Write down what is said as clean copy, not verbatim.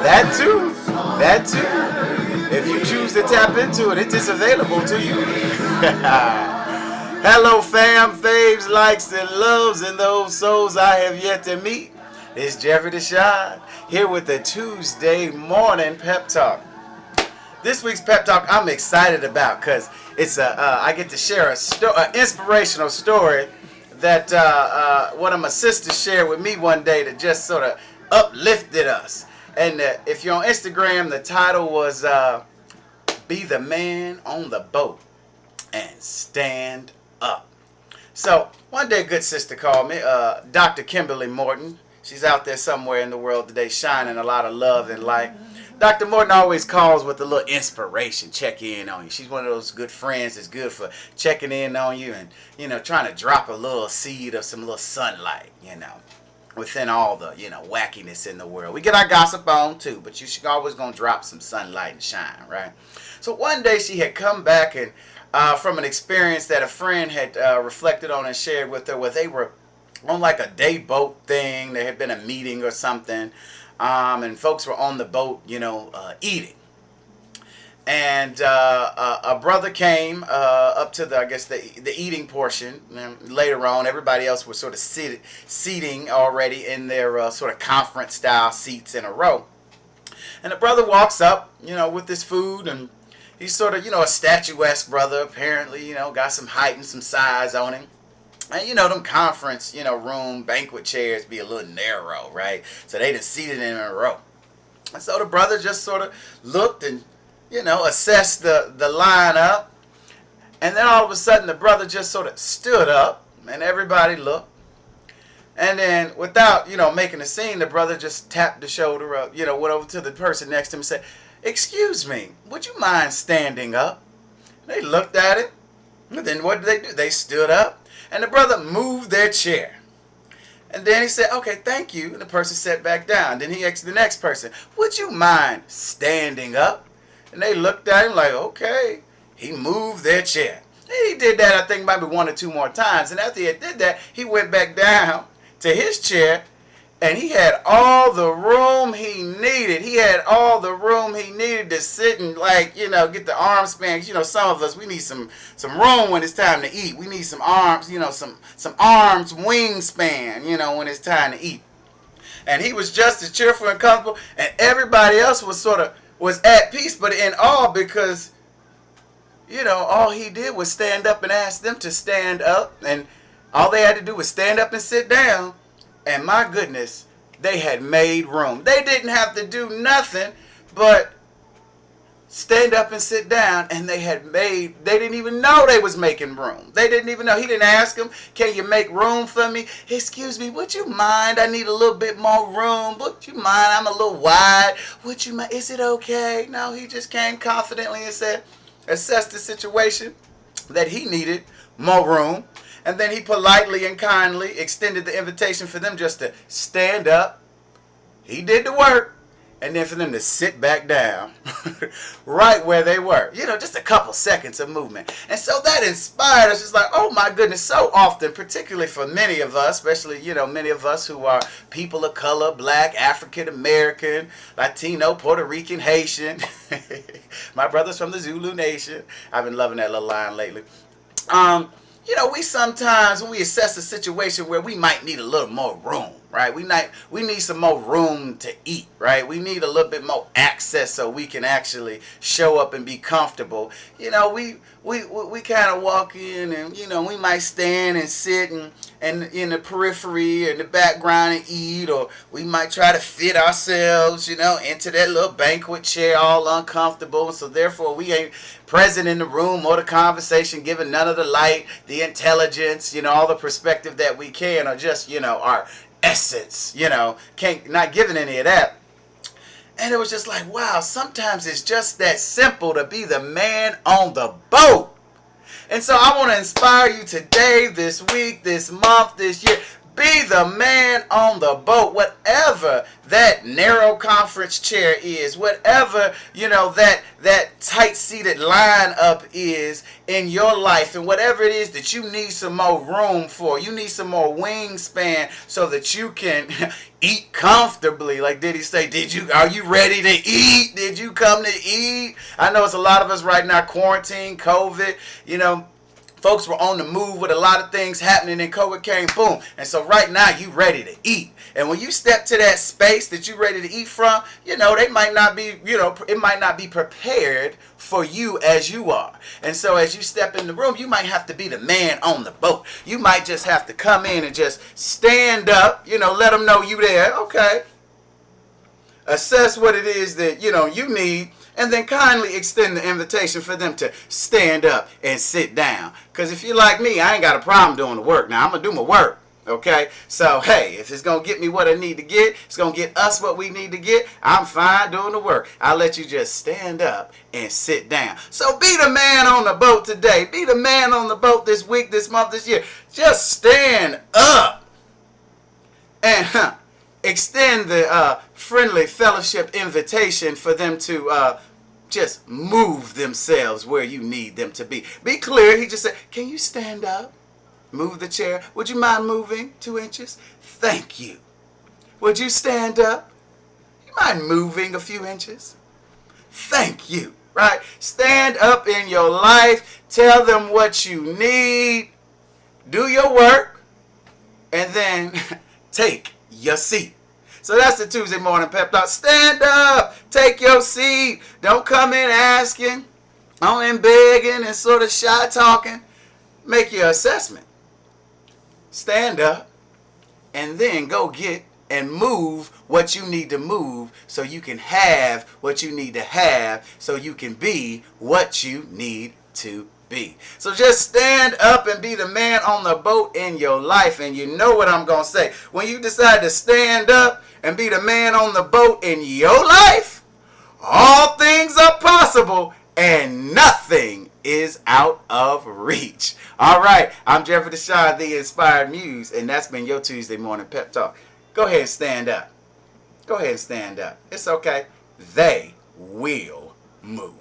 That too. That too. If you choose to tap into it, it is available to you. Hello, fam, faves, likes, and loves, and those souls I have yet to meet. It's Jeffrey DeShawn here with the Tuesday morning pep talk. This week's pep talk I'm excited about because it's I get to share an inspirational story that one of my sisters shared with me one day that just sort of uplifted us. And if you're on Instagram, the title was Be the Man on the Boat and Stand Up. So one day a good sister called me, Dr. Kimberly Morton. She's out there somewhere in the world today shining a lot of love and light. Dr. Morton always calls with a little inspiration, check in on you. She's one of those good friends that's good for checking in on you and, trying to drop a little seed of some little sunlight, within all the, wackiness in the world. We get our gossip on too, but you should always gonna drop some sunlight and shine, right? So one day she had come back and from an experience that a friend had reflected on and shared with her where they were on like a day boat thing. There had been a meeting or something. And folks were on the boat, eating. And a brother came up to the eating portion. And later on, everybody else was sort of seating already in their sort of conference style seats in a row. And the brother walks up, with this food, and he's sort of, a statuesque brother. Apparently, got some height and some size on him. And them conference, room banquet chairs be a little narrow, right? So they just seated in a row. And so the brother just sort of looked and, assessed the lineup. And then all of a sudden the brother just sort of stood up and everybody looked. And then without, making a scene, the brother just tapped the shoulder up, went over to the person next to him and said, "Excuse me, would you mind standing up?" They looked at it. And then what did they do? They stood up. And the brother moved their chair. And then he said, "Okay, thank you." And the person sat back down. Then he asked the next person, "Would you mind standing up?" And they looked at him like, okay. He moved their chair. And he did that, I think, maybe one or two more times. And after he did that, he went back down to his chair. And he had all the room he needed. He had all the room he needed to sit and, get the arm span. Some of us, we need some room when it's time to eat. We need some arms, some arms wingspan, when it's time to eat. And he was just as cheerful and comfortable. And everybody else was at peace, but in awe because, all he did was stand up and ask them to stand up. And all they had to do was stand up and sit down. And my goodness, they had made room. They didn't have to do nothing but stand up and sit down, and they didn't even know they was making room. They didn't even know. He didn't ask them, "Can you make room for me? Excuse me, would you mind? I need a little bit more room. Would you mind? I'm a little wide. Would you mind? Is it okay?" No, he just came confidently and said, assessed the situation that he needed more room. And then he politely and kindly extended the invitation for them just to stand up. He did the work. And then for them to sit back down right where they were. Just a couple seconds of movement. And so that inspired us. It's like, oh my goodness, so often, particularly for many of us, especially, many of us who are people of color, Black, African American, Latino, Puerto Rican, Haitian. My brother's from the Zulu Nation. I've been loving that little line lately. We sometimes, when we assess a situation where we might need a little more room, right? We need some more room to eat, right? We need a little bit more access so we can actually show up and be comfortable. We kind of walk in and, we might stand and sit and in the periphery or in the background and eat, or we might try to fit ourselves, into that little banquet chair all uncomfortable. So therefore we ain't present in the room or the conversation, giving none of the light, the intelligence, all the perspective that we can, or just, our essence, not giving any of that. And it was just like, wow, sometimes it's just that simple to be the man on the boat. And so I want to inspire you today, this week, this month, this year. Be the man on the boat, whatever that narrow conference chair is, whatever, that tight-seated lineup is in your life, and whatever it is that you need some more room for. You need some more wingspan so that you can eat comfortably. Like did he say, are you ready to eat? Did you come to eat? I know it's a lot of us right now, quarantine, COVID, folks were on the move with a lot of things happening, and COVID came, boom. And so right now you ready to eat. And when you step to that space that you ready to eat from, they might not be, it might not be prepared for you as you are. And so as you step in the room, you might have to be the man on the boat. You might just have to come in and just stand up, let them know you there. Okay. Assess what it is that, you need. And then kindly extend the invitation for them to stand up and sit down. Because if you're like me, I ain't got a problem doing the work. Now, I'm going to do my work. Okay? So, hey, if it's going to get me what I need to get, it's going to get us what we need to get, I'm fine doing the work. I'll let you just stand up and sit down. So be the man on the boat today. Be the man on the boat this week, this month, this year. Just stand up and extend the friendly fellowship invitation for them to just move themselves where you need them to be. Be clear. He just said, can you stand up? Move the chair. Would you mind moving 2 inches? Thank you. Would you stand up? You mind moving a few inches? Thank you. Right? Stand up in your life. Tell them what you need. Do your work. And then take your seat. So that's the Tuesday morning pep talk. Stand up. Take your seat. Don't come in asking. Don't in begging and sort of shy talking. Make your assessment. Stand up. And then go get and move what you need to move so you can have what you need to have so you can be what you need to be. So just stand up and be the man on the boat in your life. And you know what I'm going to say. When you decide to stand up and be the man on the boat in your life, all things are possible and nothing is out of reach. All right, I'm Jeffrey DeShawn, the Inspired Muse, and that's been your Tuesday morning pep talk. Go ahead and stand up. Go ahead and stand up. It's okay. They will move.